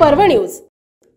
पर्व न्यूज।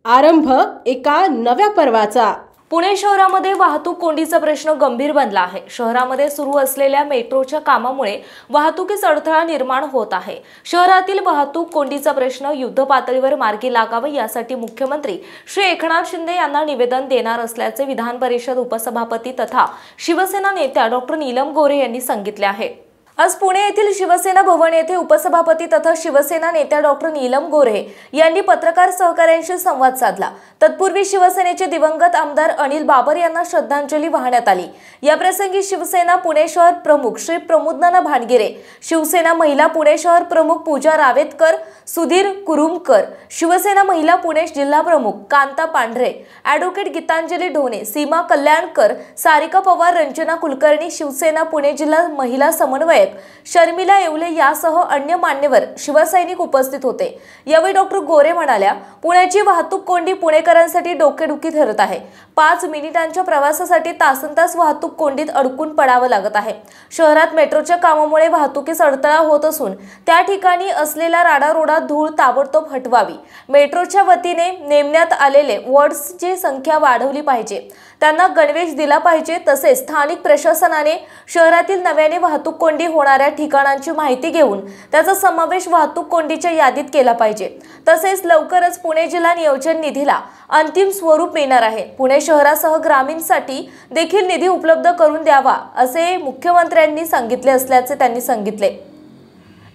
आरंभ एका नव्या पर्वाचा। पुणे शहरामध्ये वाहतूक कोंडीचा प्रश्न गंभीर बनला आहे। शहरामध्ये सुरू असलेल्या मेट्रोच्या कामामुळे वाहतुकीस अडथळा निर्माण होत आहे। शहरातील वाहतूक कोंडीचा प्रश्न युद्धपातळीवर मार्गी लागावा यासाठी मुख्यमंत्री श्री एकनाथ शिंदे यांना निवेदन देणार असल्याचे विधान परिषद उपसभापती तथा शिवसेना नेत्या डॉक्टर नीलम गोरे यांनी सांगितले आहे। आज पुणे येथील शिवसेना भवन येथे उपसभापती तथा शिवसेना नेत्या डॉक्टर नीलम गोरे यांनी पत्रकार सहकाऱ्यांशी संवाद साधला। तत्पूर्वी शिवसेनेचे दिवंगत आमदार अनिल बाबर यांना श्रद्धांजली वाहण्यात आली। या प्रसंगी शिवसेना पुणे शहर प्रमुख श्री प्रमोदनाना भानगिरे, शिवसेना महिला पुणे शहर प्रमुख पूजा रावेतकर, सुधीर कुरुमकर, शिवसेना महिला पुणे जिल्हा प्रमुख कांता पांढरे, ॲडव्होकेट गीतांजली ढोणे, सीमा कल्याणकर, सारिका पवार, रंजना कुलकर्णी, शिवसेना पुणे जिल्हा महिला समन्वयक शर्मिला येवले यासह अन्य मान्यवर शिवसैनिक उपस्थित होते। यावेळी डॉक्टर गोरे म्हणाल्या, पुण्याची वाहतूक कोंडी पुणेकरांसाठी डोकेदुखी ठरत आहे। 5 मिनिटांच्या प्रवासासाठी तासनतास वाहतूक कोंडीत अडकून पडावं लागत आहे। शहरात मेट्रोच्या कामामुळे वाहतुकीस अडथळा होत असून त्या ठिकाणी असलेला राडारोडा धूळ ताबडतोब हटवावी। मेट्रोच्या वतीने नेमण्यात आलेले वॉर्ड्सची संख्या वाढवली पाहिजे, त्यांना गणवेश दिला पाहिजे। तसेच स्थानिक प्रशासनाने शहरातील नव्याने वाहतूक कोंडी होणाऱ्या ठिकाणांची माहिती घेऊन त्याचा समावेश वाहतूक कोंडीच्या यादीत केला पाहिजे। तसेच लवकरच पुणे जिल्हा नियोजन निधीला अंतिम स्वरूप मिळणार आहे। पुणे शहरासह ग्रामीणसाठी देखील निधी उपलब्ध करून द्यावा असे मुख्यमंत्र्यांनी सांगितले असल्याचे त्यांनी सांगितले।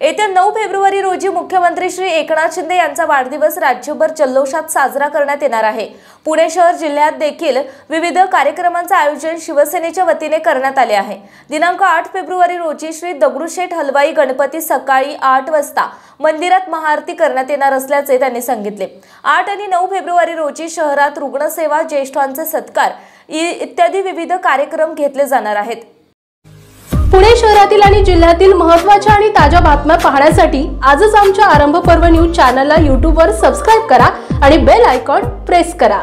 येत्या 9 फेब्रुवारी रोजी मुख्यमंत्री श्री एकनाथ शिंदे यांचा वाढदिवस राज्यभर जल्लोषात साजरा करण्यात येणार आहे। पुणे शहर जिल्ह्यात देखील विविध कार्यक्रमांचे आयोजन शिवसेनेच्या वतीने करण्यात आले आहे। दिनांक 8 फेब्रुवारी रोजी श्री दगडूशेठ हलवाई गणपती सकाळी 8 वाजता मंदिरात महाआरती करण्यात येणार असल्याचे त्यांनी सांगितले। 8 आणि 9 फेब्रुवारी रोजी शहरात रुग्णसेवा, ज्येष्ठांचे सत्कार इत्यादी विविध कार्यक्रम घेतले जाणार आहेत। पुणे शहरातील आणि जिल्ह्यातील महत्त्वाच्या आणि ताज्या बातम्या पाहण्यासाठी आजच आमच्या आरंभ पर्व न्यूज चॅनलला YouTube वर सबस्क्राइब करा आणि बेल आयकॉन प्रेस करा।